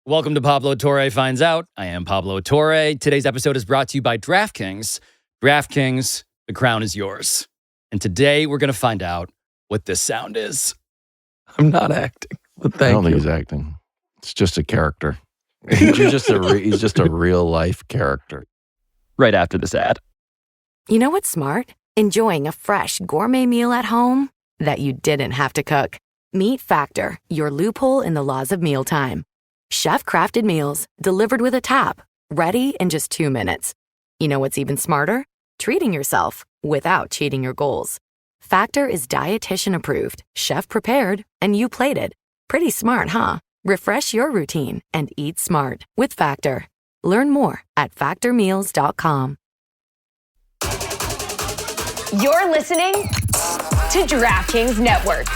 Welcome to Pablo Torre Finds Out. I am Pablo Torre. Today's episode is brought to you by DraftKings. DraftKings, the crown is yours. And today we're going to find out what this sound is. I'm not acting, but thank you. I don't think he's acting. It's just a character. He's just a real life character. Right after this ad. You know what's smart? Enjoying a fresh gourmet meal at home that you didn't have to cook. Meet Factor, your loophole in the laws of mealtime. Chef-crafted meals delivered with a tap, ready in just 2 minutes. You know what's even smarter? Treating yourself without cheating your goals. Factor is dietitian approved, chef prepared, and you plated. Pretty smart, huh? Refresh your routine and eat smart with Factor. Learn more at factormeals.com. You're listening to DraftKings Network.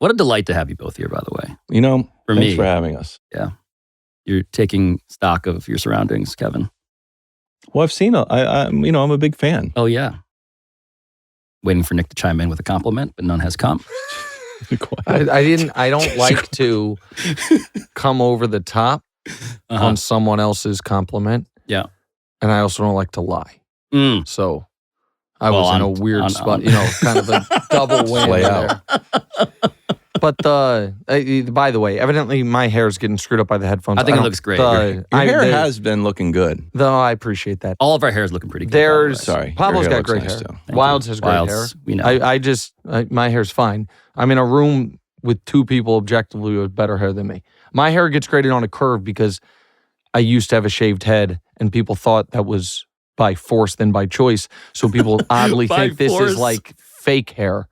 What a delight to have you both here, by the way. You know, thanks me. for having us. Yeah. You're taking stock of your surroundings, Kevin. Well, I've seen I'm a big fan. Oh, yeah. Waiting for Nick to chime in with a compliment, but none has come. I don't like to come over the top on someone else's compliment. Yeah. And I also don't like to lie. So I was in a weird spot, kind of a double win there. But by the way, evidently my hair's getting screwed up by the headphones. I think it looks great. Your hair has been looking good. Though I appreciate that. All of our hair is looking pretty good. Sorry. Pablo's Your hair got great looks hair. nice, too. Wilds has great hair. We know. My hair's fine. I'm in a room with two people objectively with better hair than me. My hair gets graded on a curve because I used to have a shaved head and people thought that was by force than by choice. So people oddly think this is like fake hair.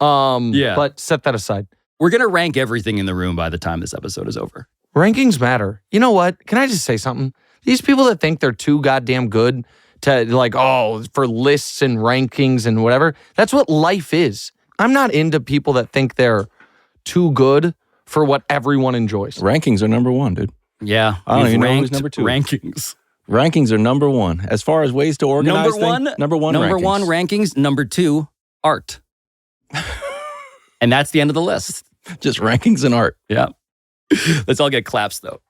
But set that aside. We're going to rank everything in the room by the time this episode is over. Rankings matter. You know what? Can I just say something? These people that think they're too goddamn good to for lists and rankings and whatever, that's what life is. I'm not into people that think they're too good for what everyone enjoys. Rankings are number one, dude. Yeah. I don't even know who's number two. Rankings. Rankings are number one. As far as ways to organize number one rankings. Number two, art. And that's the end of the list. Just rankings and art. Yeah. Let's all get claps, though.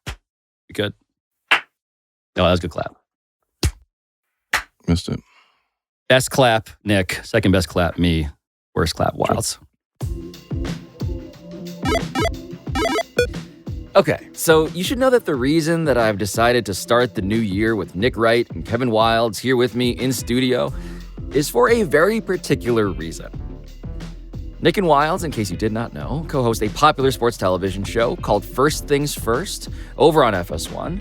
You good? No, that was a good clap. Missed it. Best clap, Nick. Second best clap, me. Worst clap, Wilds. Okay, so you should know that the reason that I've decided to start the new year with Nick Wright and Kevin Wilds here with me in studio is for a very particular reason. Nick and Wilds, in case you did not know, co-host a popular sports television show called First Things First over on FS1,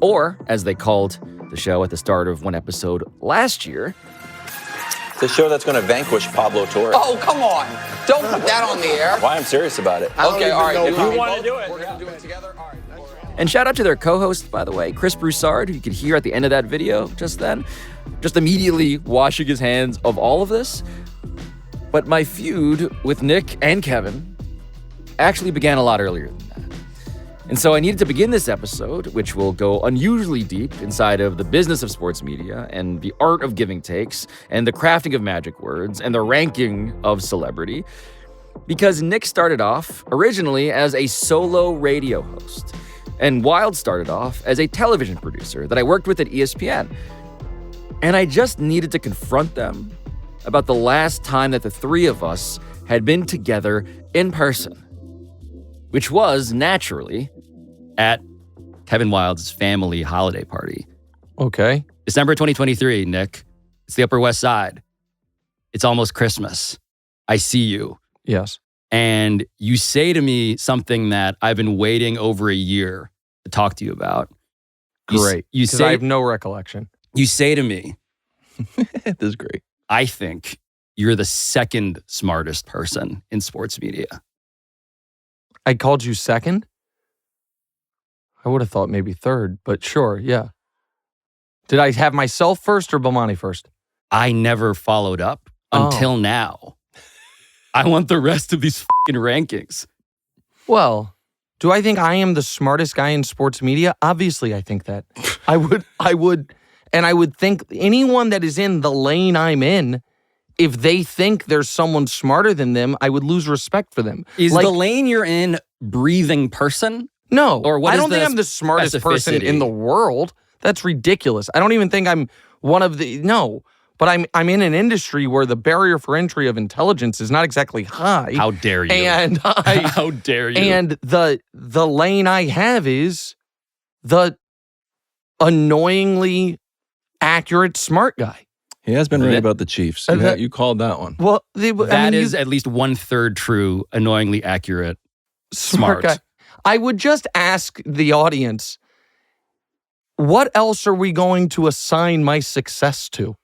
or as they called the show at the start of one episode last year, the show that's going to vanquish Pablo Torre. Oh, come on. Don't put that on the air. Why I'm serious about it. Okay, all right. If you want to do it. We're going to do it together. All right. And shout out to their co-host, by the way, Chris Broussard, who you could hear at the end of that video just then, just immediately washing his hands of all of this. But my feud with Nick and Kevin actually began a lot earlier than that. And so I needed to begin this episode, which will go unusually deep inside of the business of sports media and the art of giving takes and the crafting of magic words and the ranking of celebrity, because Nick started off originally as a solo radio host, and Wild started off as a television producer that I worked with at ESPN. And I just needed to confront them about the last time that the three of us had been together in person, which was, naturally, at Kevin Wilds' family holiday party. Okay. December 2023, Nick. It's the Upper West Side. It's almost Christmas. I see you. Yes. And you say to me something that I've been waiting over a year to talk to you about. Great. You say I have no recollection. You say to me, This is great. I think you're the second smartest person in sports media. I called you second? I would have thought maybe third, but sure, yeah. Did I have myself first or Bomani first? I never followed up until now. I want the rest of these fucking rankings. Well, do I think I am the smartest guy in sports media? Obviously, I think that. I would And I would think anyone that is in the lane I'm in, if they think there's someone smarter than them, I would lose respect for them. Is the lane you're in breathing person? No. Or what I is don't think the I'm the smartest person specificity? in the world. That's ridiculous. I don't even think I'm one of the... No. But I'm in an industry where the barrier for entry of intelligence is not exactly high. How dare you? And How dare you? And the lane I have is the annoyingly accurate smart guy. He has been right about the Chiefs. You called that one. Well, that is at least 1/3 true, annoyingly accurate, smart guy. I would just ask the audience, what else are we going to assign my success to?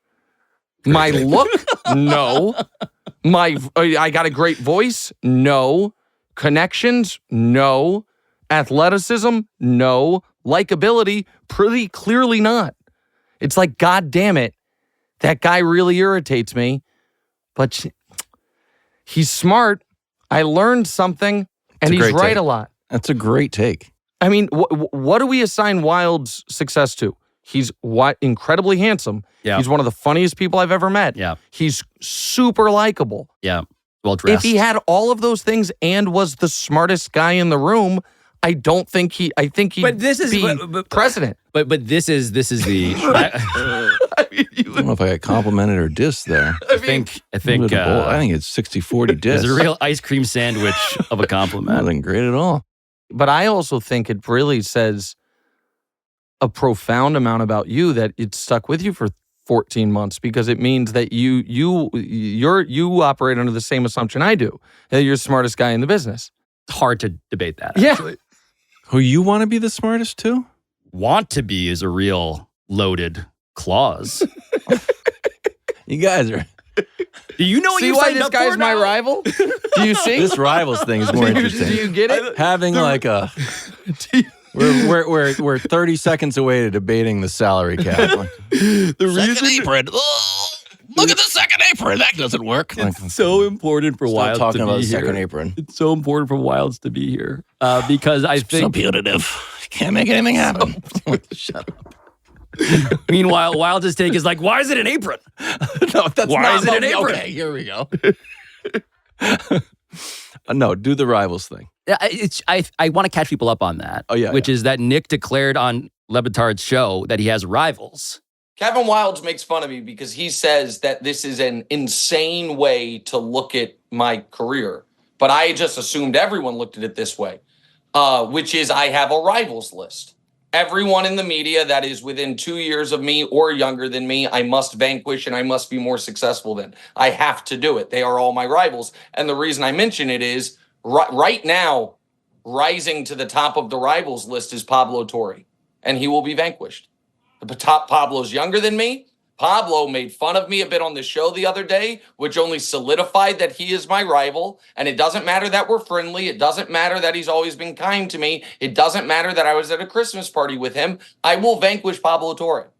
My look? No. I got a great voice? No. Connections? No. Athleticism? No. Likability? Pretty clearly not. It's like, God damn it, that guy really irritates me, but he's smart. I learned something, and he's right a lot. That's a great take. I mean, what do we assign Wild's success to? He's incredibly handsome. Yeah. He's one of the funniest people I've ever met. Yeah. He's super likable. Yeah. Well dressed. If he had all of those things and was the smartest guy in the room, I think he'd be president. But this is the I don't know if I got complimented or dissed there. I think I think it's 60-40 diss. It's a real ice cream sandwich of a compliment. Nothing great at all. But I also think it really says a profound amount about you that it stuck with you for 14 months, because it means that you operate under the same assumption I do, that you're the smartest guy in the business. It's hard to debate that. Yeah. Actually. Who you want to be the smartest too? Want to be is a real loaded clause. You guys are... Do you know what see you why signed this up guy's for my now? rival? Do you see? This rivals thing is more interesting. Do you get it? Having like a... We're 30 seconds away to debating the salary cap. The Second apron. Oh, look at the second apron. That doesn't work. It's so important for Wilds talking to about be the second here. apron. It's so important for Wilds to be here because I So think. punitive. Can't make anything happen. Shut up. Meanwhile, Wilds' take is like, why is it an apron? No, that's Why not is it an apron? Okay, here we go. No, do the rivals thing. I want to catch people up on that. Oh, yeah, which yeah. is that Nick declared on Le Batard's show that he has rivals. Kevin Wilds makes fun of me because he says that this is an insane way to look at my career. But I just assumed everyone looked at it this way, which is I have a rivals list. Everyone in the media that is within 2 years of me or younger than me, I must vanquish and I must be more successful than. I have to do it. They are all my rivals. And the reason I mention it is right now, rising to the top of the rivals list is Pablo Torre, and he will be vanquished. The top Pablo's younger than me. Pablo made fun of me a bit on the show the other day, which only solidified that he is my rival. And it doesn't matter that we're friendly. It doesn't matter that he's always been kind to me. It doesn't matter that I was at a Christmas party with him. I will vanquish Pablo Torre.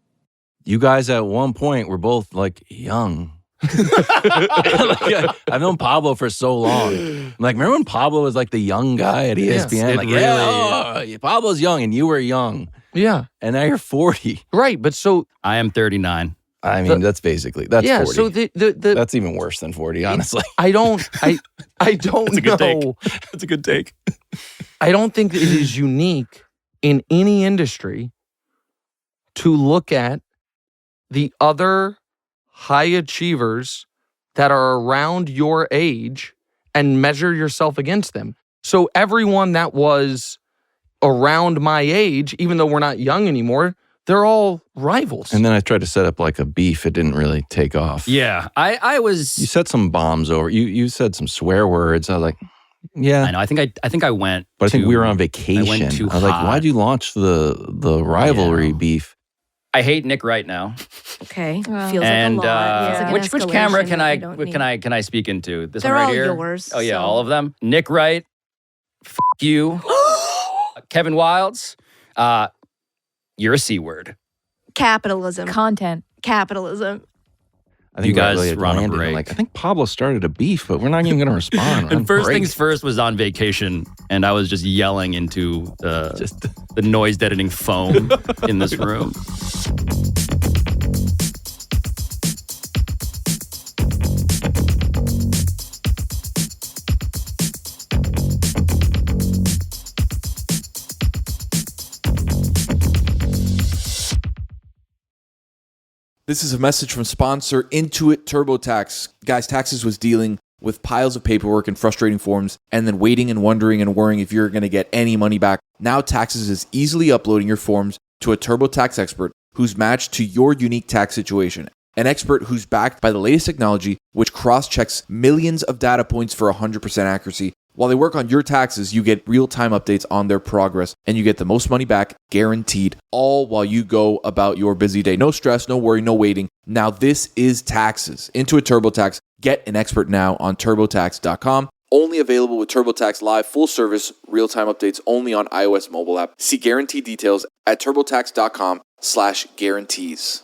You guys at one point were both like young. I've known Pablo for so long. Like, remember when Pablo was like the young guy at ESPN? Yes, Pablo's young and you were young. Yeah. And now you're 40. Right. But so, I am 39. I mean, that's 40. so That's even worse than 40, honestly. I don't know. That's a good take. I don't think it is unique in any industry to look at the other high achievers that are around your age and measure yourself against them. So everyone that was around my age, even though we're not young anymore, they're all rivals. And then I tried to set up like a beef. It didn't really take off. Yeah, I was. You said some bombs over. You said some swear words. I was like, yeah. I know. I think I went. But I think we were on vacation. I went too was like, hot. why'd you launch the rivalry beef? I hate Nick Wright now. Okay, Well, feels And like a lot. Feels like an which camera escalation can that I we don't need. can I speak into? This They're one right all here. yours, Oh yeah, so- all of them. Nick Wright. You. Kevin Wilds. You're a C word. Capitalism. Content. Capitalism. I think You we guys really were on a landed. break. Like, I think Pablo started a beef, but we're not even going to respond. And first things first was on vacation, and I was just yelling into the noise deadening foam in this room. This is a message from sponsor Intuit TurboTax. Guys, Taxes was dealing with piles of paperwork and frustrating forms, and then waiting and wondering and worrying if you're going to get any money back. Now Taxes is easily uploading your forms to a TurboTax expert who's matched to your unique tax situation. An expert who's backed by the latest technology, which cross-checks millions of data points for 100% accuracy. While they work on your taxes, you get real-time updates on their progress, and you get the most money back guaranteed, all while you go about your busy day. No stress, no worry, no waiting. Now this is Taxes. Intuit TurboTax. Get an expert now on TurboTax.com. Only available with TurboTax Live, full service, real-time updates only on iOS mobile app. See guarantee details at TurboTax.com/guarantees.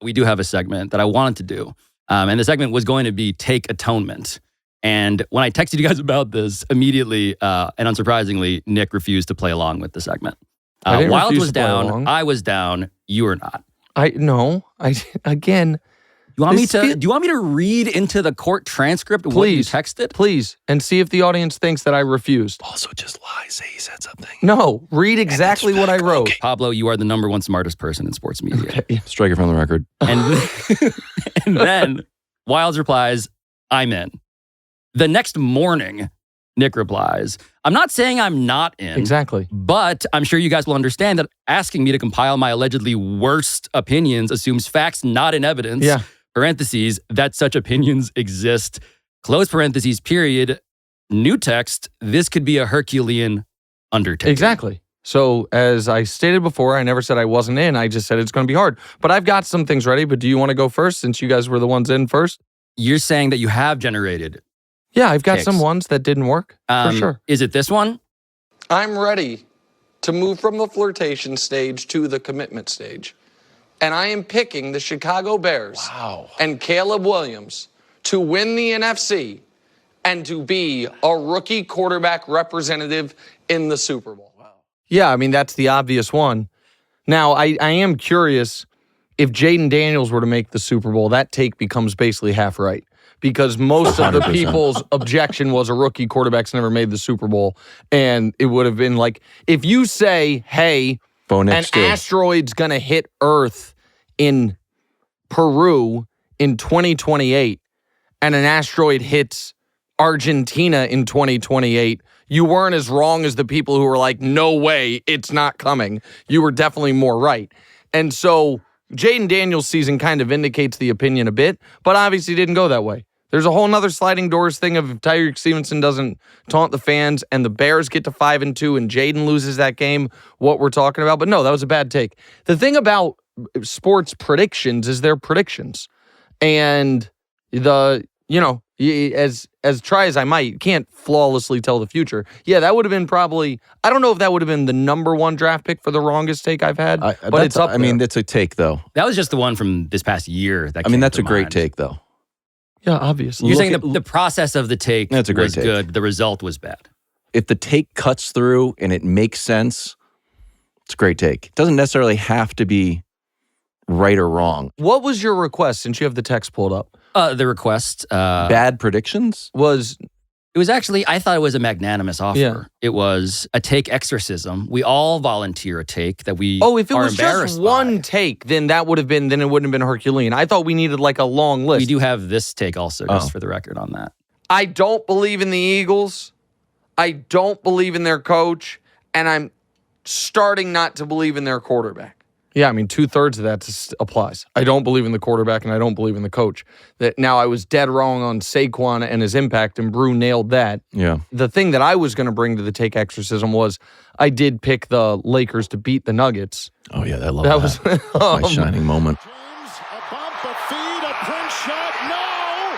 We do have a segment that I wanted to do. And the segment was going to be Take Atonement. And when I texted you guys about this, immediately and unsurprisingly, Nick refused to play along with the segment. Wild was down, I was down, you were not. Again. Do you want me to read into the court transcript what you texted? Please, and see if the audience thinks that I refused. Also, just lie, say he said something. No, read exactly what I wrote. Okay. Pablo, you are the number one smartest person in sports media. Okay. Strike it from the record. And then Wilds replies, I'm in. The next morning, Nick replies, I'm not saying I'm not in. Exactly. But I'm sure you guys will understand that asking me to compile my allegedly worst opinions assumes facts not in evidence. Yeah. Parentheses, that such opinions exist. Close parentheses, period. New text, this could be a Herculean undertaking. Exactly. So as I stated before, I never said I wasn't in. I just said it's going to be hard. But I've got some things ready. But do you want to go first since you guys were the ones in first? You're saying that you have generated. Yeah, I've got kicks. some ones that didn't work, for sure. Is it this one? I'm ready to move from the flirtation stage to the commitment stage. And I am picking the Chicago Bears and Caleb Williams to win the NFC and to be a rookie quarterback representative in the Super Bowl. Wow. Yeah, I mean, that's the obvious one. Now, I am curious, if Jaden Daniels were to make the Super Bowl, that take becomes basically half right. Because most of the 100%. people's objection was a rookie quarterback's never made the Super Bowl. And it would have been like, if you say, hey, an asteroid's going to hit Earth in Peru in 2028, and an asteroid hits Argentina in 2028, you weren't as wrong as the people who were like, no way, it's not coming. You were definitely more right. And so Jaden Daniels' season kind of indicates the opinion a bit, but obviously didn't go that way. There's a whole nother sliding doors thing of if Tyreek Stevenson doesn't taunt the fans and the Bears get to 5-2 and Jaden loses that game, what we're talking about. But no, that was a bad take. The thing about sports predictions is they're predictions. And as try as I might, can't flawlessly tell the future. Yeah, that would have been probably, I don't know if that would have been the number one draft pick for the wrongest take I've had, but it's up there. I mean, it's a take, though. That was just the one from this past year. That's a great take, though. Yeah, obviously. You're saying the process of the take was take. Good, the result was bad. If the take cuts through and it makes sense, it's a great take. It doesn't necessarily have to be right or wrong. What was your request since you have the text pulled up? The request. Bad predictions? It was actually, I thought it was a magnanimous offer. Yeah. It was a take exorcism. We all volunteer a take that we if it was just one take, then it wouldn't have been Herculean. I thought we needed like a long list. We do have this take also, just for the record on that. I don't believe in the Eagles. I don't believe in their coach. And I'm starting not to believe in their quarterback. Yeah, I mean, 2/3 of that applies. I don't believe in the quarterback and I don't believe in the coach. Now, I was dead wrong on Saquon and his impact, and Brew nailed that. Yeah. The thing that I was going to bring to the take exorcism was I did pick the Lakers to beat the Nuggets. Oh, yeah, I love that. That was my shining moment. James, a bump, a feed, a Prince shot. No!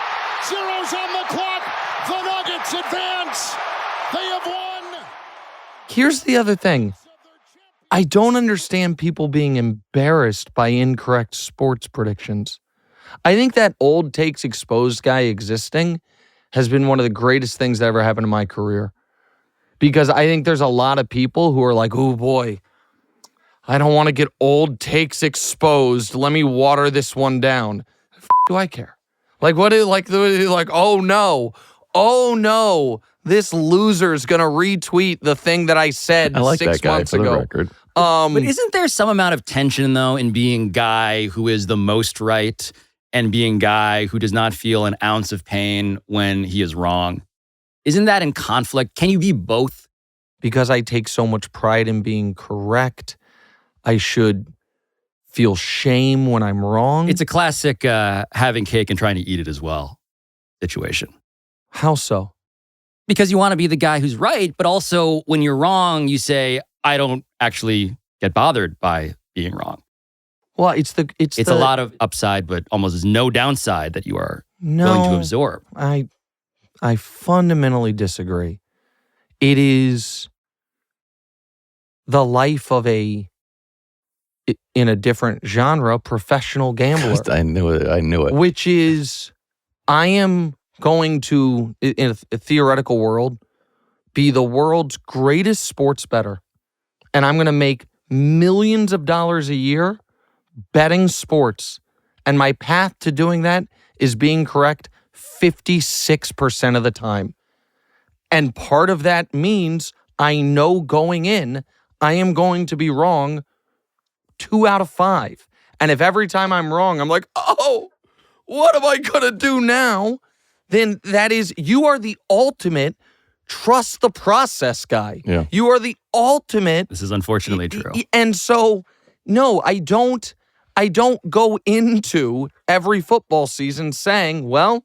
Zero's on the clock. The Nuggets advance. They have won. Here's the other thing. I don't understand people being embarrassed by incorrect sports predictions. I think that old takes exposed guy existing has been one of the greatest things that ever happened in my career. Because I think there's a lot of people who are like, oh boy, I don't want to get old takes exposed. Let me water this one down. Do I care? Like, what is like, oh no. oh no, this loser's going to retweet the thing that I said I like 6 that guy months for the ago. record. But isn't there some amount of tension, though, in being guy who is the most right and being guy who does not feel an ounce of pain when he is wrong? Isn't that in conflict? Can you be both? Because I take so much pride in being correct, I should feel shame when I'm wrong. It's a classic having cake and trying to eat it as well situation. How so? Because you want to be the guy who's right, but also when you're wrong, you say, I don't actually get bothered by being wrong. Well, it's a lot of upside, but almost no downside that you are willing to absorb. I fundamentally disagree. It is the life of in a different genre, professional gambler. I knew it. Which is, I am going to, in a theoretical world, be the world's greatest sports bettor. And I'm going to make millions of dollars a year betting sports. And my path to doing that is being correct 56% of the time. And part of that means I know going in, I am going to be wrong 2 out of 5. And if every time I'm wrong, I'm like, oh, what am I going to do now? Then that is, you are the ultimate trust the process guy. Yeah. You are the ultimate. This is unfortunately true. And so, no, I don't go into every football season saying, well,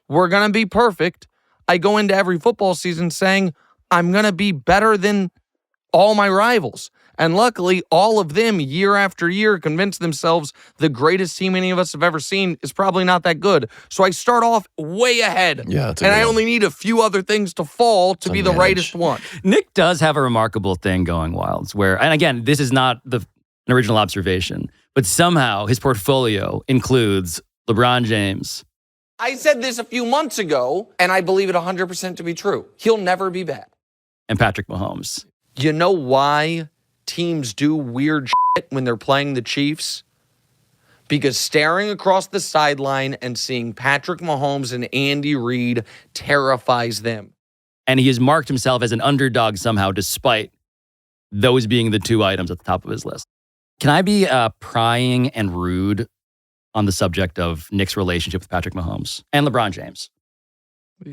we're going to be perfect. I go into every football season saying, I'm going to be better than all my rivals. And luckily, all of them, year after year, convince themselves the greatest team any of us have ever seen is probably not that good. So I start off way ahead. Yeah, and I only need a few other things to fall to be the rightest one. Nick does have a remarkable thing going, Wilds, where, and again, this is not an original observation, but somehow his portfolio includes LeBron James. I said this a few months ago, and I believe it 100% to be true. He'll never be bad. And Patrick Mahomes. You know why teams do weird shit when they're playing the Chiefs? Because staring across the sideline and seeing Patrick Mahomes and Andy Reid terrifies them. And he has marked himself as an underdog somehow, despite those being the 2 items at the top of his list. Can I be prying and rude on the subject of Nick's relationship with Patrick Mahomes and LeBron James?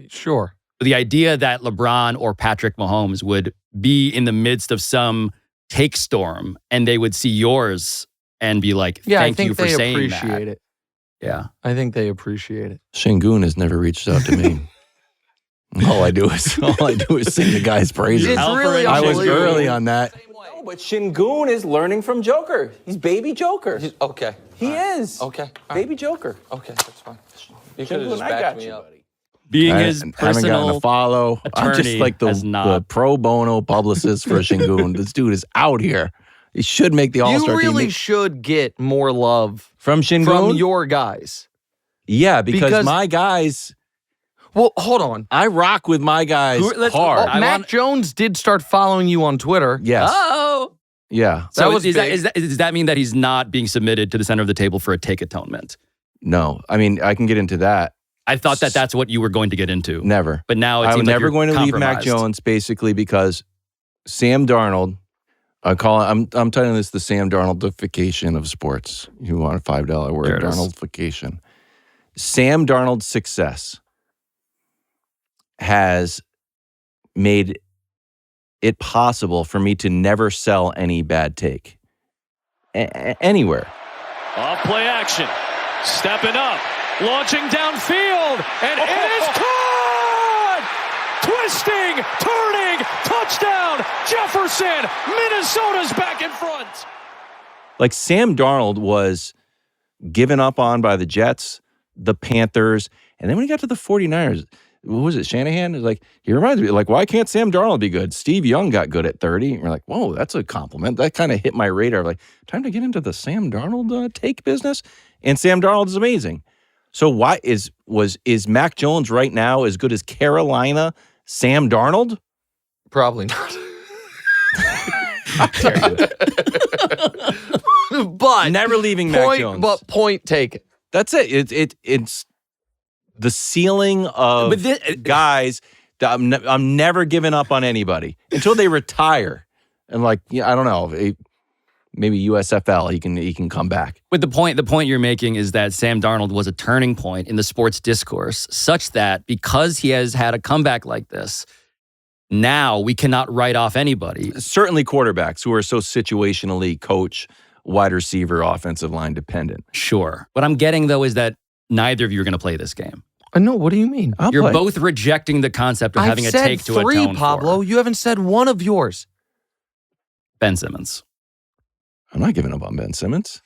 Sure. The idea that LeBron or Patrick Mahomes would be in the midst of some take storm and they would see yours and be like, thank you for saying that. I think they appreciate it. Yeah. I think they appreciate it. Shingun has never reached out to me. all I do is sing the guy's praises. It's really I was early on that. No, but Shingun is learning from Joker. He's baby Joker. Okay. He is. Okay. Baby Joker. Okay, that's fine. You could have just I backed got me you, up. buddy. Being I his haven't gotten personal a follow. I'm just attorney like has the not. pro bono publicist for Shingun. This dude is out here. He should make the All-Star You team. really should get more love From Shingun? from your guys. Yeah, because my guys, Well, hold on. I rock with my guys hard. Mac Jones did start following you on Twitter. Yes. Oh. Yeah. So was big. does that mean that he's not being submitted to the center of the table for a take atonement? No. I mean, I can get into that. I thought that that's what you were going to get into. Never. But now it I'm seems like never you're going to leave Mac compromised. Jones basically because Sam Darnold, I'm telling this the Sam Darnoldification of sports. You want a $5 word, There it is. Darnoldification. Sam Darnold's success has made it possible for me to never sell any bad take anywhere. Off play action. Stepping up. Launching downfield. And it is caught! Twisting, turning, touchdown, Jefferson. Minnesota's back in front. Like Sam Darnold was given up on by the Jets, the Panthers, and then when he got to the 49ers, what was it, Shanahan? It was like, he reminds me, like, why can't Sam Darnold be good? Steve Young got good at 30. And we're like, whoa, that's a compliment. That kind of hit my radar. Like, time to get into the Sam Darnold take business. And Sam Darnold is amazing. So why is Mac Jones right now as good as Carolina Sam Darnold? Probably not. How dare you? But never leaving Mac Jones. But point taken. That's it. It's the ceiling of guys. I'm never giving up on anybody until they retire. And like, yeah, I don't know, maybe USFL, he can come back. But the point you're making is that Sam Darnold was a turning point in the sports discourse, such that because he has had a comeback like this, now we cannot write off anybody. Certainly quarterbacks who are so situationally coach, wide receiver, offensive line dependent. Sure. What I'm getting, though, is that neither of you are going to play this game. No, what do you mean? You're both rejecting the concept of having a take to atone for. I've said 3, Pablo. You haven't said one of yours. Ben Simmons. I'm not giving up on Ben Simmons.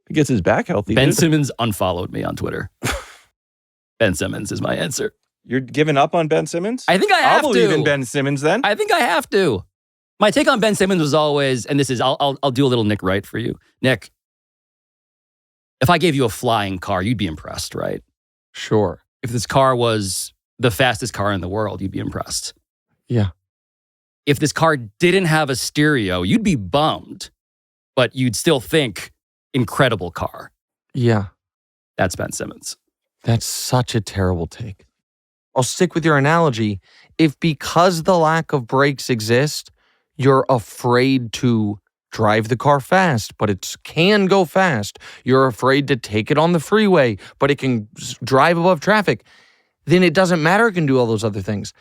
He gets his back healthy. Ben Simmons unfollowed me on Twitter. Ben Simmons is my answer. You're giving up on Ben Simmons? I think I have to. I'll believe in Ben Simmons then. I think I have to. My take on Ben Simmons was always, and this is, I'll do a little Nick Wright for you. Nick, if I gave you a flying car, you'd be impressed, right? Sure. If this car was the fastest car in the world, you'd be impressed. Yeah. If this car didn't have a stereo, you'd be bummed, but you'd still think incredible car. Yeah. That's Ben Simmons. That's such a terrible take. I'll stick with your analogy. If because the lack of brakes exist, you're afraid to drive the car fast, but it can go fast. You're afraid to take it on the freeway, but it can drive above traffic. Then it doesn't matter. It can do all those other things.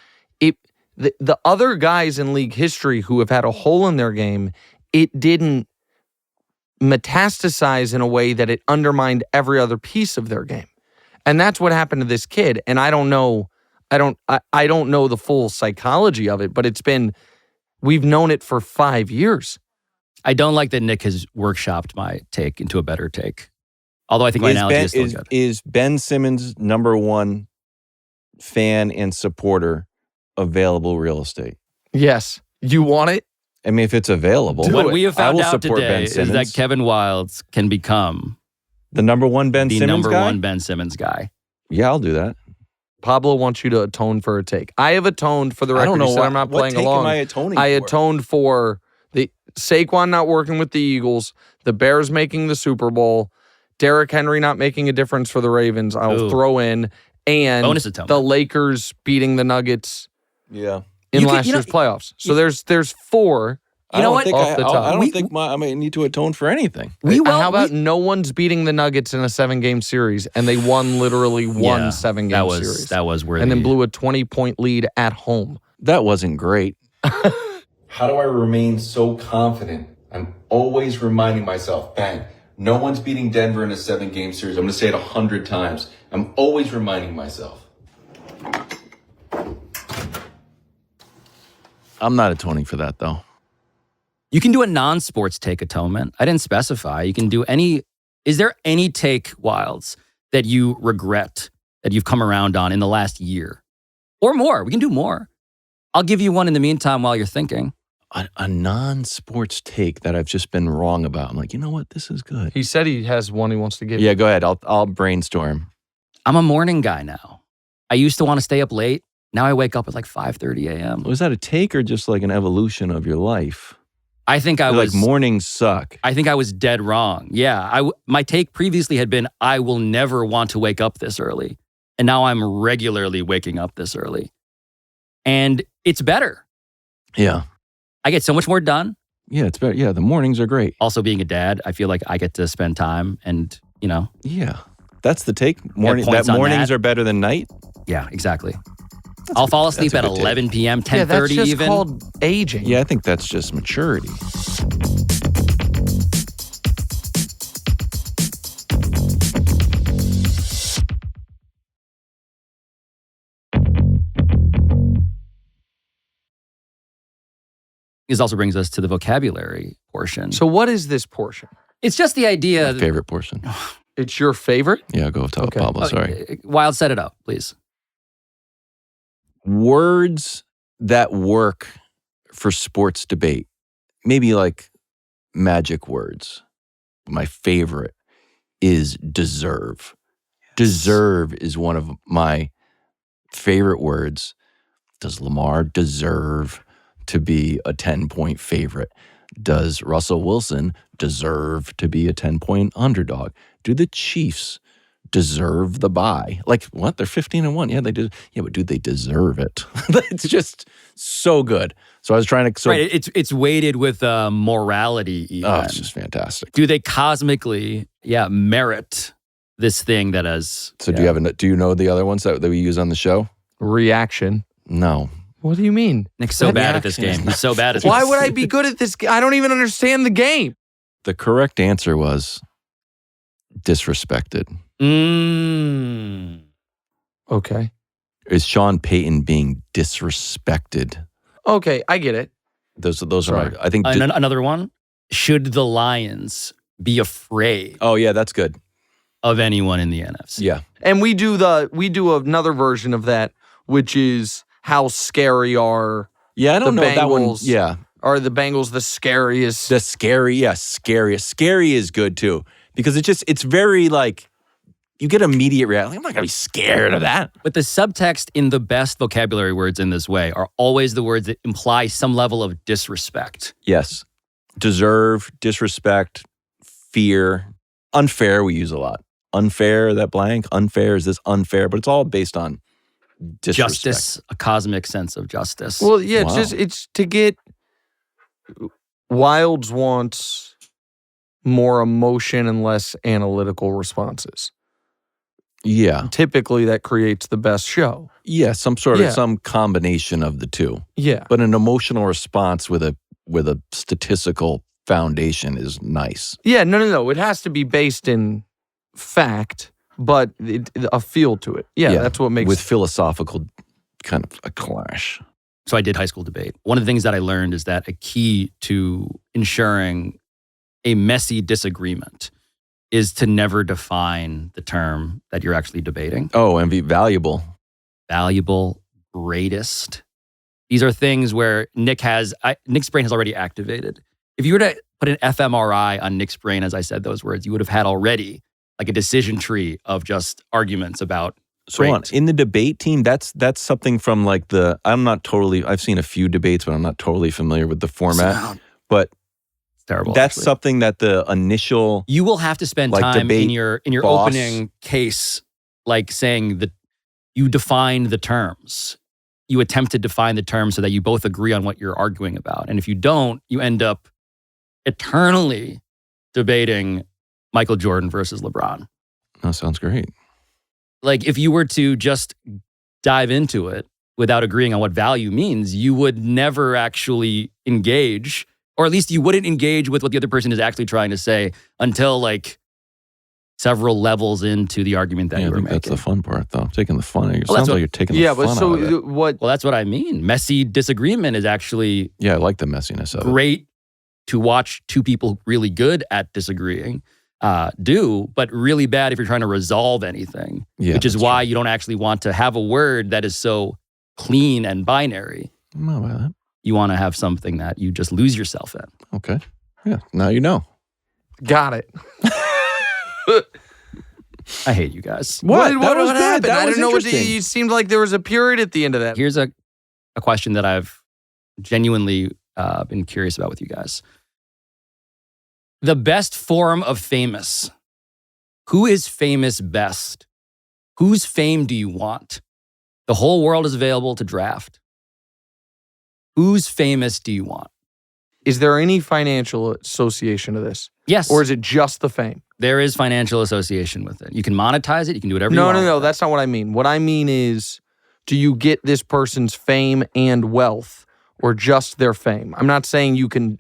The other guys in league history who have had a hole in their game, it didn't metastasize in a way that it undermined every other piece of their game. And that's what happened to this kid. And I don't know the full psychology of it, but we've known it for 5 years. I don't like that Nick has workshopped my take into a better take. Although I think my analogy is still good. Is Ben Simmons #1 fan and supporter available real estate? Yes. You want it? I mean, if it's available. What we have found out today is that Kevin Wildes can become the #1 Ben Simmons guy? The #1 Ben Simmons guy. Yeah, I'll do that. Pablo wants you to atone for a take. I have atoned for the record. I don't know I'm not playing along. What take am I atoning for? I atoned for the Saquon not working with the Eagles, the Bears making the Super Bowl, Derrick Henry not making a difference for the Ravens. I'll throw in, and the Lakers beating the Nuggets. Yeah. In last year's playoffs. So there's 4. You know what? I don't think I might need to atone for anything. How about no one's beating the Nuggets in a 7-game series, and they literally won 7-game series. That was where and then blew a 20-point lead at home. That wasn't great. How do I remain so confident? I'm always reminding myself, bang, no one's beating Denver in a 7-game series. I'm going to say it 100 times. I'm always reminding myself. I'm not atoning for that, though. You can do a non-sports take atonement. I didn't specify. You can do any. Is there any take, Wildes, that you regret that you've come around on in the last year? Or more. We can do more. I'll give you one in the meantime while you're thinking. A non-sports take that I've just been wrong about. I'm like, you know what? This is good. He said he has one he wants to give. Yeah, go ahead. I'll brainstorm. I'm a morning guy now. I used to want to stay up late. Now I wake up at like 5:30 a.m. Was that a take or just like an evolution of your life? I think I was... Like, mornings suck. I think I was dead wrong. Yeah. My take previously had been, I will never want to wake up this early. And now I'm regularly waking up this early. And it's better. Yeah. I get so much more done. Yeah, it's better. Yeah, the mornings are great. Also, being a dad, I feel like I get to spend time and, Yeah. That's the take. Mornings are better than night? Yeah, exactly. I'll fall asleep at 11 p.m., 10:30 that's just even. called aging. Yeah, I think that's just maturity. This also brings us to the vocabulary portion. So what is this portion? It's just the idea. My favorite portion. It's your favorite? Yeah, go top, Pablo. Sorry. Wild, set it up, please. Words that work for sports debate. Maybe like magic words. My favorite is deserve. Yes. Deserve is one of my favorite words. Does Lamar deserve to be a 10-point favorite? Does Russell Wilson deserve to be a 10-point underdog? Do the Chiefs deserve the bye. Like, what? They're 15-1. Yeah, they did. Yeah, but dude, they deserve it. It's just so good. So I was trying to. So, right. It's weighted with morality. Even. Oh, it's just fantastic. Do they cosmically, merit this thing that has? So do you know the other ones that we use on the show? Reaction. No. What do you mean? Nick's so bad at this game. He's so bad at this. Why would I be good at this? I don't even understand the game. The correct answer was disrespected. Okay. Is Sean Payton being disrespected? Okay, I get it. Those are. I think another one. Should the Lions be afraid? Oh yeah, that's good. Of anyone in the NFC? Yeah. And we do another version of that, which is how scary are I don't know Bengals, that one. Yeah. Are the Bengals the scariest? Scariest. Scary is good too. Because it's very like, you get immediate reaction. I'm not going to be scared of that. But the subtext in the best vocabulary words in this way are always the words that imply some level of disrespect. Yes. Deserve, disrespect, fear. Unfair we use a lot. Unfair, that blank. Unfair, is this unfair? But it's all based on disrespect. Justice, a cosmic sense of justice. Well, yeah, it's to get Wilds wants more emotion and less analytical responses. Yeah. Typically that creates the best show. Yeah, some combination of the two. Yeah. But an emotional response with a statistical foundation is nice. Yeah, no. It has to be based in fact, but a feel to it. Yeah, that's what makes with philosophical kind of a clash. So I did high school debate. One of the things that I learned is that a key to ensuring a messy disagreement is to never define the term that you're actually debating. Oh, and be valuable. Valuable, greatest. These are things where Nick's brain has already activated. If you were to put an fMRI on Nick's brain, as I said those words, you would have had already like a decision tree of just arguments about in the debate team, that's something from like I've seen a few debates, but I'm not totally familiar with the format. But it's terrible. That's actually. something that the initial you will have to spend time in your boss. opening case, like saying that you define the terms. You attempt to define the terms so that you both agree on what you're arguing about. And if you don't, you end up eternally debating Michael Jordan versus LeBron. That sounds great. Like if you were to just dive into it without agreeing on what value means, you would never actually engage, or at least you wouldn't engage with what the other person is actually trying to say until like several levels into the argument that you were making. That's the fun part, though. Taking the fun. It sounds like you're taking the fun out of it. Well, that's what I mean. Messy disagreement is actually I like the messiness of it. Great to watch two people really good at disagreeing but really bad if you're trying to resolve anything, which is why you don't actually want to have a word that is so clean and binary. I'm not about that. You want to have something that you just lose yourself in. Okay. Yeah, now you know. Got it. I hate you guys. What happened? That I was don't know. interesting. It seemed like there was a period at the end of that. Here's a question that I've genuinely been curious about with you guys. The best form of famous. Who is famous best? Whose fame do you want? The whole world is available to draft. Whose famous do you want? Is there any financial association to this? Yes. Or is it just the fame? There is financial association with it. You can monetize it. You can do whatever you want. No. That's not what I mean. What I mean is, do you get this person's fame and wealth or just their fame? I'm not saying you can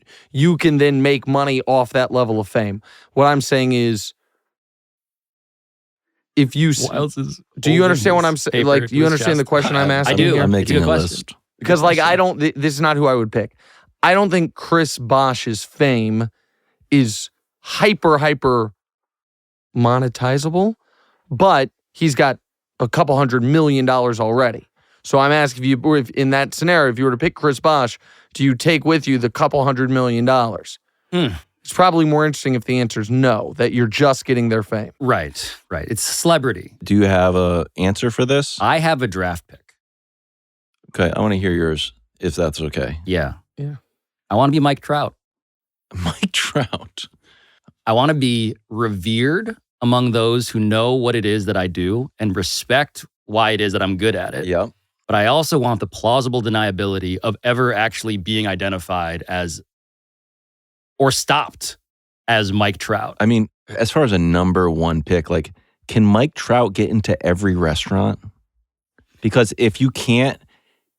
then make money off that level of fame. What I'm saying is, if you do you understand what I'm saying? Like, do you understand the question I'm asking? I do. Here? I'm making a list. Because like this is not who I would pick. I don't think Chris Bosh's fame is hyper monetizable, but he's got a couple $100 million already. So I'm asking if in that scenario, if you were to pick Chris Bosh, do you take with you the couple $100 million? It's probably more interesting if the answer is no, that you're just getting their fame. Right. It's celebrity. Do you have an answer for this? I have a draft pick. Okay, I want to hear yours, if that's okay. Yeah. I want to be Mike Trout. Mike Trout. I want to be revered among those who know what it is that I do and respect why it is that I'm good at it. Yep. But I also want the plausible deniability of ever actually being identified as or stopped as Mike Trout. I mean, as far as a number one pick, like, can Mike Trout get into every restaurant? Because if you can't,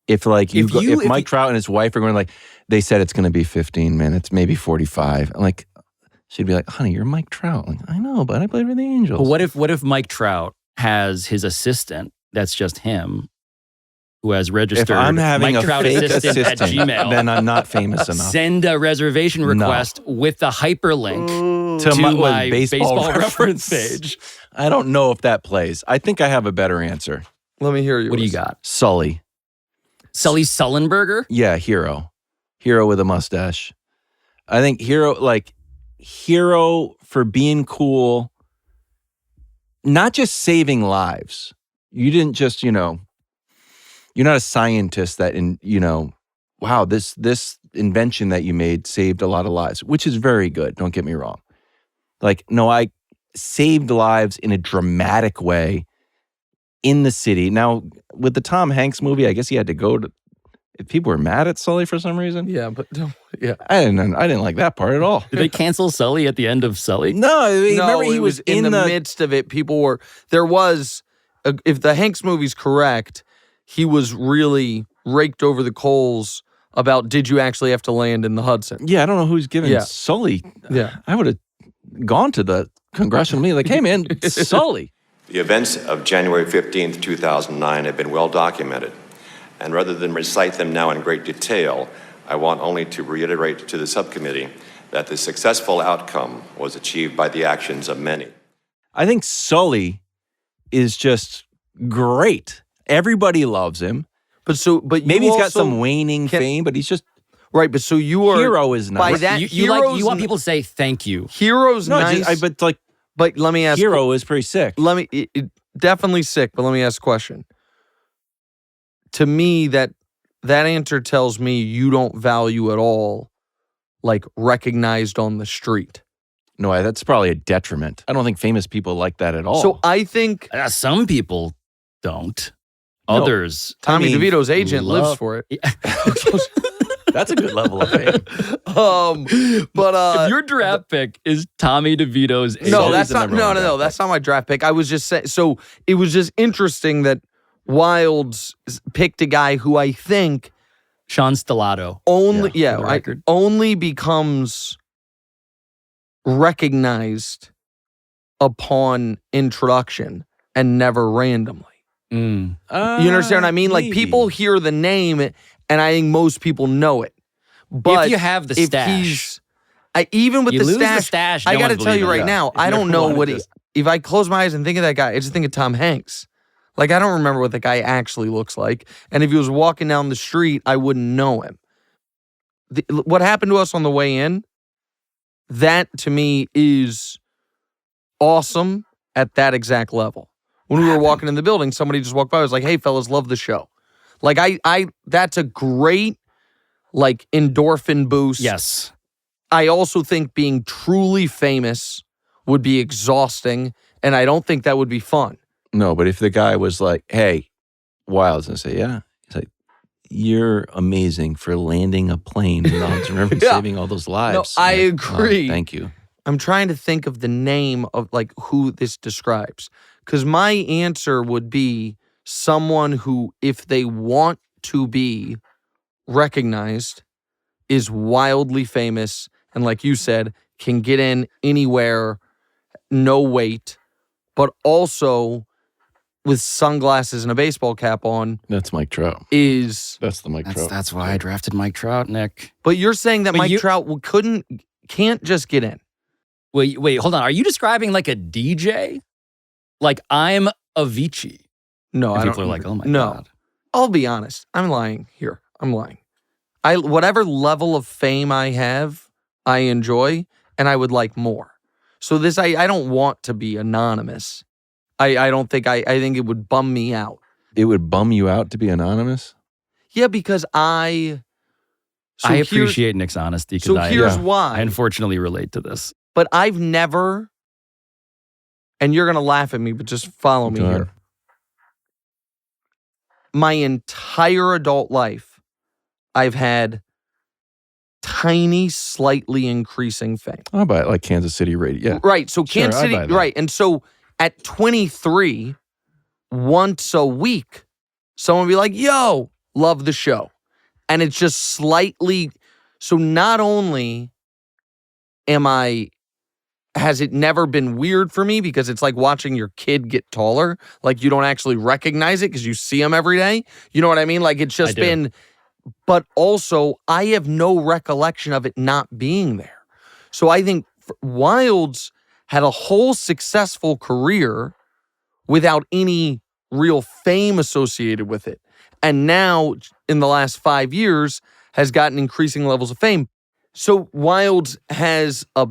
if Mike Trout and his wife are going like, they said it's going to be 15 minutes, maybe 45. Like, she'd be like, honey, you're Mike Trout. Like, I know, but I played for the Angels. But what if Mike Trout has his assistant that's just him, who has registered if I'm having Mike a Trout fake assistant at assistant, Gmail, then I'm not famous enough. Send a reservation request with the hyperlink to my baseball reference page. I don't know if that plays. I think I have a better answer. Let me hear you. What do you got? Sully. Sully Sullenberger? Yeah, hero. Hero with a mustache. I think hero for being cool, not just saving lives. You didn't just, you're not a scientist that wow, this invention that you made saved a lot of lives, which is very good. Don't get me wrong. Like, no, I saved lives in a dramatic way in the city. Now, with the Tom Hanks movie, I guess he had to go to, if people were mad at Sully for some reason. Yeah, but yeah. I didn't like that part at all. Did they cancel Sully at the end of Sully? No, remember he was in the midst of it. If the Hanks movie's correct, he was really raked over the coals about, did you actually have to land in the Hudson? Yeah, I don't know who's giving Sully. Yeah. I would have gone to the congressional meeting like, hey, man, Sully. The events of January 15th, 2009 have been well documented. And rather than recite them now in great detail, I want only to reiterate to the subcommittee that the successful outcome was achieved by the actions of many. I think Sully is just great. Everybody loves him. But maybe he's got some waning fame, but he's just right. But so you are hero is nice. By that, you want people to say thank you. Hero's nice. But let me ask. Hero is pretty sick. Definitely sick. But let me ask a question. To me, that answer tells me you don't value at all, like, recognized on the street. No, that's probably a detriment. I don't think famous people like that at all. So I think some people don't. Others. Tommy DeVito's agent lives for it. That's a good level of fame. But if your draft pick is Tommy DeVito's agent, no, that's not. No. That's not my draft pick. I was just saying. So it was just interesting that Wilds picked a guy who I think Sean Stellato only becomes recognized upon introduction and never randomly. You understand what I mean? Like, people hear the name, and I think most people know it. But if you have the stash, even with you the lose stash, no I got to one's tell you believing right it. now, I don't know what if I close my eyes and think of that guy, I just think of Tom Hanks. Like, I don't remember what the guy actually looks like. And if he was walking down the street, I wouldn't know him. What happened to us on the way in, that to me is awesome at that exact level. When we were walking in the building, somebody just walked by. I was like, hey, fellas, love the show. Like, that's a great, like, endorphin boost. Yes. I also think being truly famous would be exhausting, and I don't think that would be fun. No, but if the guy was like, hey, Wilds, and say, yeah. He's like, you're amazing for landing a plane and saving all those lives. No, I agree. Thank you. I'm trying to think of the name of, like, who this describes. Because my answer would be someone who, if they want to be recognized, is wildly famous and, like you said, can get in anywhere, no wait, but also with sunglasses and a baseball cap on. That's Mike Trout. That's the Mike Trout. That's why I drafted Mike Trout, Nick. But you're saying that Mike Trout can't just get in. Wait, hold on. Are you describing like a DJ? Like, I'm Avicii. No, and I don't. People are like, oh my no. God. I'll be honest. I'm lying here. I'm lying. Whatever level of fame I have, I enjoy, and I would like more. So this, I don't want to be anonymous. I don't think, I think it would bum me out. It would bum you out to be anonymous? Yeah, because I appreciate Nick's honesty. So here's why. I unfortunately relate to this. But I've never and you're going to laugh at me, but just follow me here. My entire adult life, I've had tiny, slightly increasing fame. How about like Kansas City radio? Yeah. Right. So Kansas City, right. And so at 23, once a week, someone will be like, yo, love the show. And it's just slightly, so not only has it never been weird for me because it's like watching your kid get taller. Like you don't actually recognize it because you see them every day. You know what I mean? Like it's just been, but also I have no recollection of it not being there. So I think Wildes had a whole successful career without any real fame associated with it. And now in the last 5 years has gotten increasing levels of fame. So Wildes has a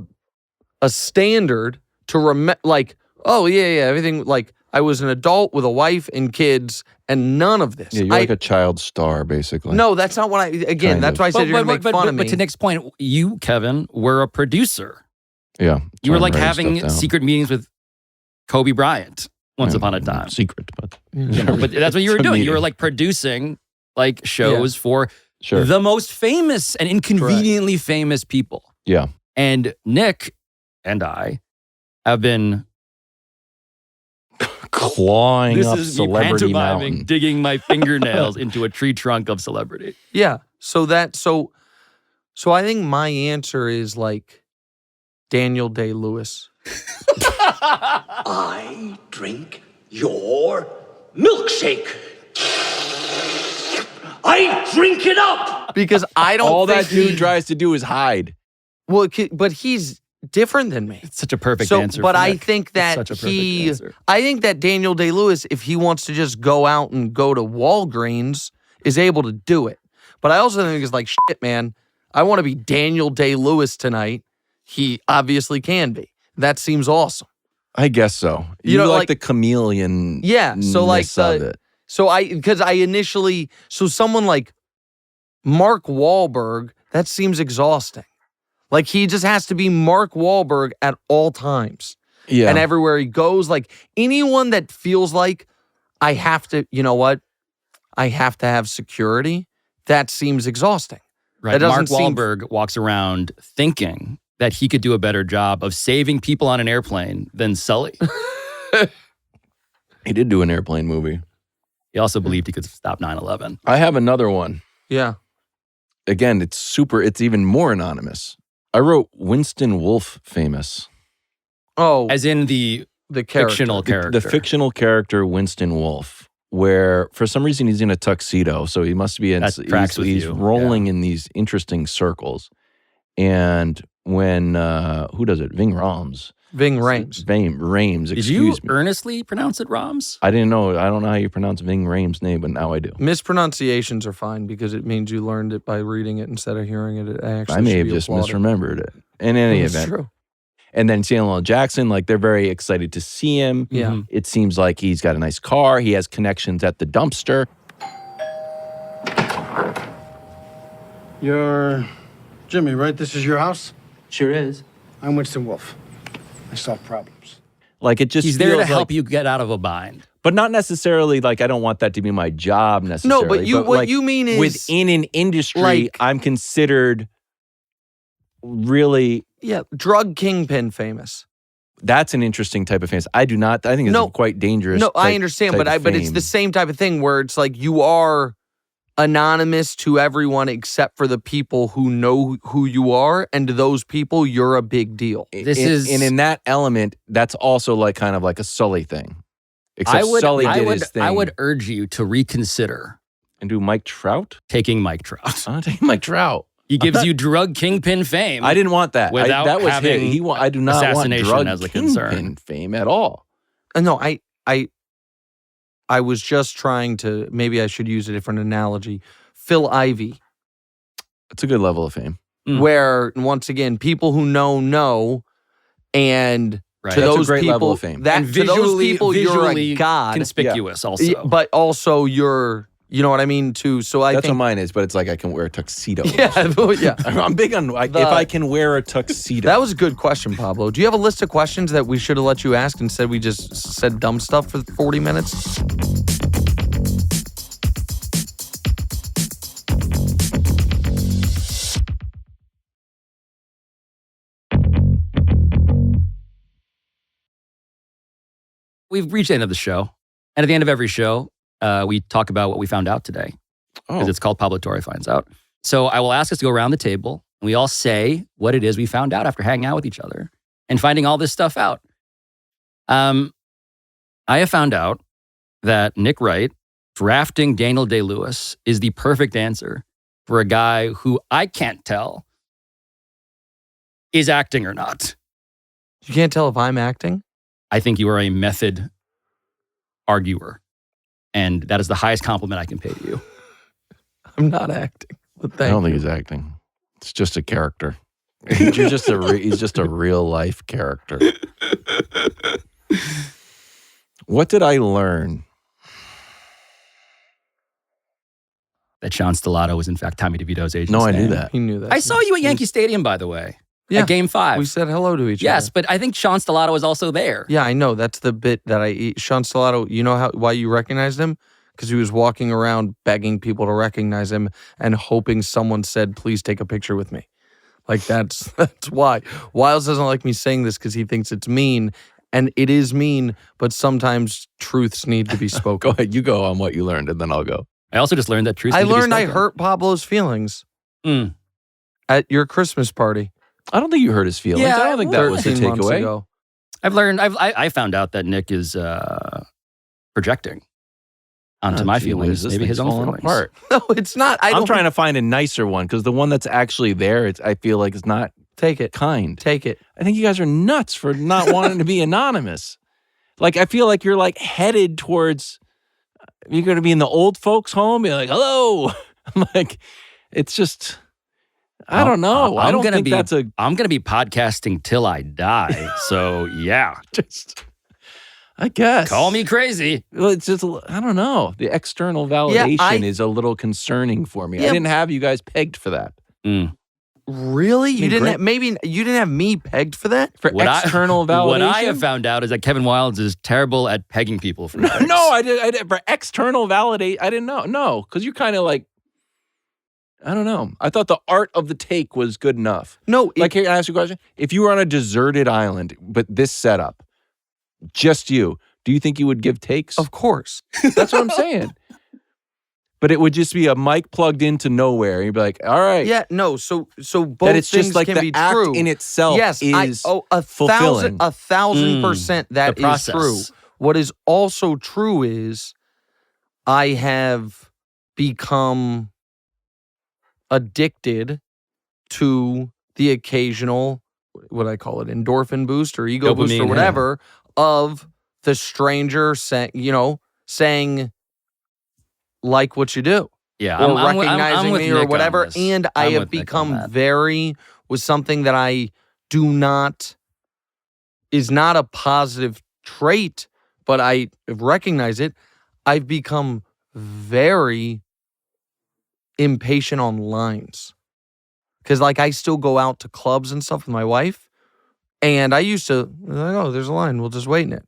standard to like, oh yeah, everything, like I was an adult with a wife and kids and none of this. Yeah, you're like a child star, basically. No, that's not what that's why I said you're going to make fun of me. But to Nick's point, you, Kevin, were a producer. Yeah. You were like having secret meetings with Kobe Bryant once upon a time. Secret, but... You know, but that's what you were doing. You were like producing like shows for the most famous and inconveniently famous people. Yeah. And Nick and I have been clawing up celebrity mountain, digging my fingernails into a tree trunk of celebrity. Yeah. So I think my answer is like Daniel Day-Lewis. I drink your milkshake. I drink it up. Because I don't all think that dude tries to do is hide. Well, but he's different than me. It's such a perfect answer. But I Nick. think that I think that Daniel Day-Lewis, if he wants to just go out and go to Walgreens, is able to do it. But I also think it's like, shit, man, I want to be Daniel Day-Lewis tonight. He obviously can be. That seems awesome. I guess so. You know, like the chameleon. Yeah. So like because I initially, someone like Mark Wahlberg, that seems exhausting. Like he just has to be Mark Wahlberg at all times. Yeah. And everywhere he goes, like anyone that feels like I have to, you know what? I have to have security. That seems exhausting. Right. Mark Wahlberg walks around thinking that he could do a better job of saving people on an airplane than Sully. He did do an airplane movie. He also believed he could stop 9/11. I have another one. Yeah. Again, it's even more anonymous. I wrote Winston Wolfe famous. Oh. As in the fictional character. The fictional character Winston Wolfe, where for some reason he's in a tuxedo, so he must be he's rolling in these interesting circles. And when who does it? Ving Rhames. Ving Rhames. Did you earnestly pronounce it Rhames? I didn't know. I don't know how you pronounce Ving Rhames' name, but now I do. Mispronunciations are fine because it means you learned it by reading it instead of hearing it. I may have just misremembered it. In any event. True. And then Samuel L. Jackson, like they're very excited to see him. Yeah. It seems like he's got a nice car. He has connections at the dumpster. You're Jimmy, right? This is your house? Sure is. I'm Winston Wolfe. I solve problems. Like it just he's there to help you get out of a bind. But not necessarily like I don't want that to be my job necessarily. No, but what you mean is within an industry, I'm considered really drug kingpin famous. That's an interesting type of famous. I think it's quite dangerous. No, I understand, but it's the same type of thing where it's like you are anonymous to everyone except for the people who know who you are, and to those people, you're a big deal. And in that element, that's also like kind of like a Sully thing. Except Sully did his thing. I would urge you to reconsider. And do Mike Trout? Taking Mike Trout. I'm taking Mike Trout. He gives you drug kingpin fame. I didn't want that. Without that was having him. I do not want drug as a kingpin concern. fame at all. No, I was just trying to, maybe I should use a different analogy. Phil Ivey. It's a good level of fame. Where, once again, people who know, and to those a great people, level of fame. To those people, you're a god. Conspicuous also. But also you're You know what I mean? Too. So I That's think what mine is, but it's like I can wear a tuxedo. Yeah, yeah. I'm big on if I can wear a tuxedo. That was a good question, Pablo. Do you have a list of questions that we should have let you ask instead we just said dumb stuff for 40 minutes? We've reached the end of the show. And at the end of every show, we talk about what we found out today. Because it's called Pablo Torre Finds Out. So I will ask us to go around the table and we all say what it is we found out after hanging out with each other and finding all this stuff out. I have found out that Nick Wright drafting Daniel Day-Lewis is the perfect answer for a guy who I can't tell is acting or not. You can't tell if I'm acting? I think you are a method arguer. And that is the highest compliment I can pay to you. I'm not acting. But I don't think he's acting. It's just a character. He's just a real life character. What did I learn? That Sean Stellato was in fact Tommy DeVito's agent. No, I knew that. He knew that. I saw you at Yankee Stadium, by the way. Yeah. At Game 5. We said hello to each other. Yes, but I think Sean Stellato was also there. Yeah, I know. That's the bit that I eat. Sean Stellato, you know why you recognized him? Because he was walking around begging people to recognize him and hoping someone said, please take a picture with me. Like, that's why. Wiles doesn't like me saying this because he thinks it's mean. And it is mean, but sometimes truths need to be spoken. Go ahead. You go on what you learned, and then I'll go. I also just learned that truth. I learned I hurt Pablo's feelings at your Christmas party. I don't think you hurt his feelings. Yeah, I don't think that was the 13 months takeaway. ago. I found out that Nick is projecting onto my feelings, maybe his own feelings. Apart. No, it's not. I'm trying to find a nicer one because the one that's actually there, I feel like it's not Take it. kind. Take it. I think you guys are nuts for not wanting to be anonymous. Like, I feel like you're like headed towards, you're going to be in the old folks' home, be like, hello. I'm like, it's just, I don't know. I don't think that's a. I'm going to be podcasting till I die. So, yeah. Just, I guess. Call me crazy. Well, it's just, I don't know. The external validation is a little concerning for me. I didn't have you guys pegged for that. Really? You didn't you didn't have me pegged for that? For external validation? What I have found out is that Kevin Wildes is terrible at pegging people for pegs. No, I did. For external validate, I didn't know. No, because you're kind of like, I don't know. I thought the art of the take was good enough. No. Like, here, can I ask you a question? If you were on a deserted island, but this setup, just you, do you think you would give takes? Of course. That's what I'm saying. But it would just be a mic plugged into nowhere. You'd be like, all right. Yeah, no. So both that it's things just like can the be act true. in itself yes, is fulfilling. 1,000% that the is process. true. What is also true is I have become addicted to the occasional, what I call it, endorphin boost or ego boost or Dopamine, whatever of the stranger saying like what you do. Yeah, Or I'm recognizing with me Nick or on whatever. this. And I I'm have with Nick on become that. was something that I do not, is not a positive trait, but I recognize it. I've become very impatient on lines. Because like I still go out to clubs and stuff with my wife. And I used to, like, oh, there's a line. We'll just wait in it.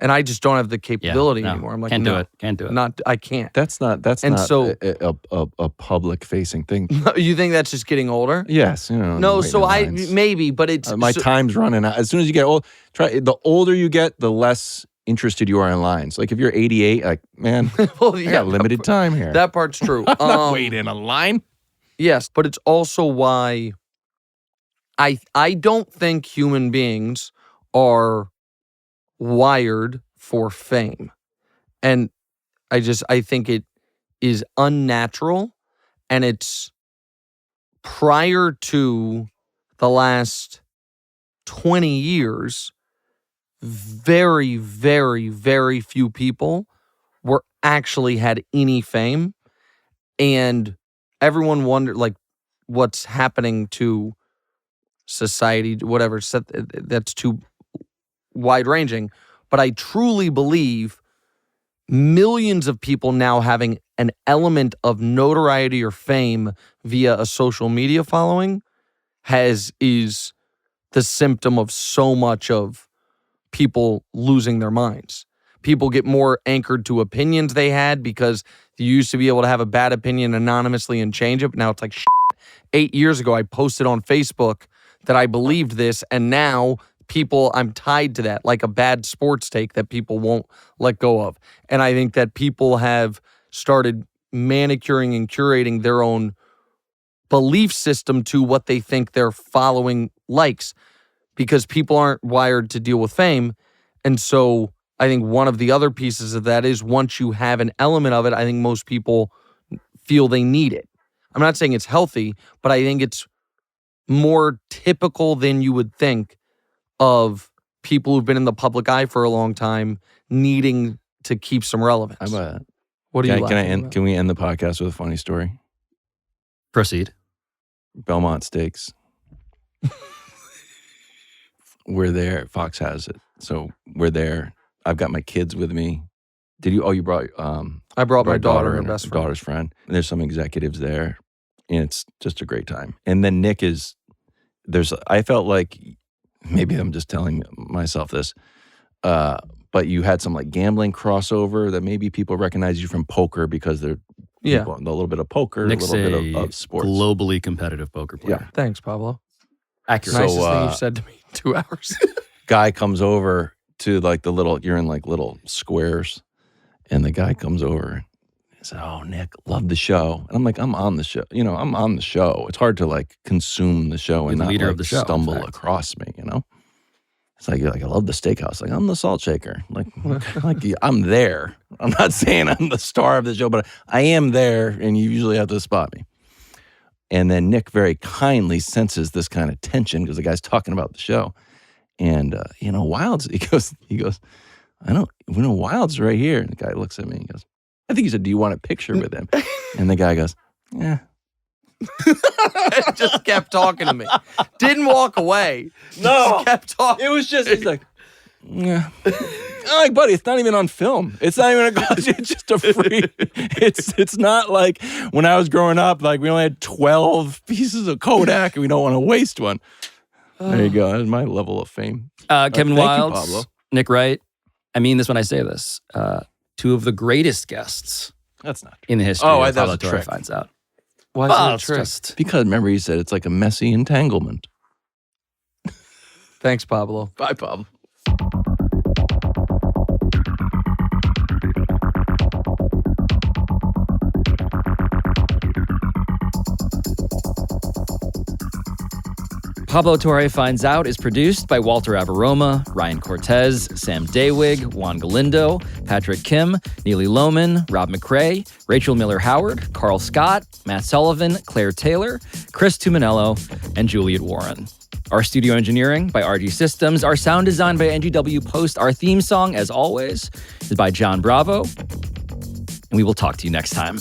And I just don't have the capability anymore. I'm like, can't no, do it. Can't do it. I can't. That's not so, a public facing thing. You think that's just getting older? Yes. No, so maybe, but it's my time's running out. As soon as you get old, the older you get, the less interested you are in lines. Like if you're 88, like, man, well, I got limited time here. That part's true. I'm not waiting in a line. Yes, but it's also why I don't think human beings are wired for fame. And I think it is unnatural, and it's prior to the last 20 years, very, very, very few people were actually had any fame. And everyone wondered, like, what's happening to society, whatever. That's too wide-ranging. But I truly believe millions of people now having an element of notoriety or fame via a social media following is the symptom of so much of people losing their minds. People get more anchored to opinions they had because you used to be able to have a bad opinion anonymously and change it. But now it's like, 8 years ago, I posted on Facebook that I believed this, and now I'm tied to that, like a bad sports take that people won't let go of. And I think that people have started manicuring and curating their own belief system to what they think their following likes, because people aren't wired to deal with fame. And so I think one of the other pieces of that is once you have an element of it, I think most people feel they need it. I'm not saying it's healthy, but I think it's more typical than you would think of people who've been in the public eye for a long time needing to keep some relevance. How about that? What are you laughing about? Can we end the podcast with a funny story? Proceed. Belmont Steaks. We're there. Fox has it. So we're there. I've got my kids with me. Did you? Oh, you brought. I brought my daughter and her best friend. Daughter's friend. And there's some executives there, and it's just a great time. And then Nick is. I felt like maybe I'm just telling myself this, but you had some like gambling crossover that maybe people recognize you from poker because they're a little bit of poker, Nick's a little bit of sports. Globally competitive poker player. Yeah. Thanks, Pablo. Accurate. Nicest thing you've said to me in 2 hours. Guy comes over to like you're in like little squares, and the guy comes over. He said, "Oh, Nick, love the show." And I'm like, "I'm on the show. I'm on the show. It's hard to like consume the show and You're the not leader like of the show, stumble in fact. across me. It's like you're like, I love the steakhouse. Like I'm the salt shaker. Like I'm there. I'm not saying I'm the star of the show, but I am there, and you usually have to spot me." And then Nick very kindly senses this kind of tension because the guy's talking about the show. And, Wilds, he goes, I don't, Wilds right here. And the guy looks at me and goes, I think he said, do you want a picture with him? And the guy goes, yeah. Just kept talking to me. Didn't walk away. No. Just kept talking. It was just, he's like, yeah. I'm like, buddy, it's not even on film. It's not even it's just a free, it's not like when I was growing up, like we only had 12 pieces of Kodak and we don't want to waste one. There you go. That's my level of fame. Kevin thank Wilds, you, Pablo. Nick Wright. I mean this when I say this. Two of the greatest guests That's not true. in the history Oh, of that was Pablo a Torre trick. finds out. Why is Well, it a it's trick? just- Because remember, he said it's like a messy entanglement. Thanks, Pablo. Bye, Pablo. Pablo Torre Finds Out is produced by Walter Avaroma, Ryan Cortez, Sam Daywig, Juan Galindo, Patrick Kim, Neely Lohman, Rob McRae, Rachel Miller-Howard, Carl Scott, Matt Sullivan, Claire Taylor, Chris Tuminello, and Juliet Warren. Our studio engineering by RG Systems. Our sound design by NGW Post. Our theme song, as always, is by John Bravo. And we will talk to you next time.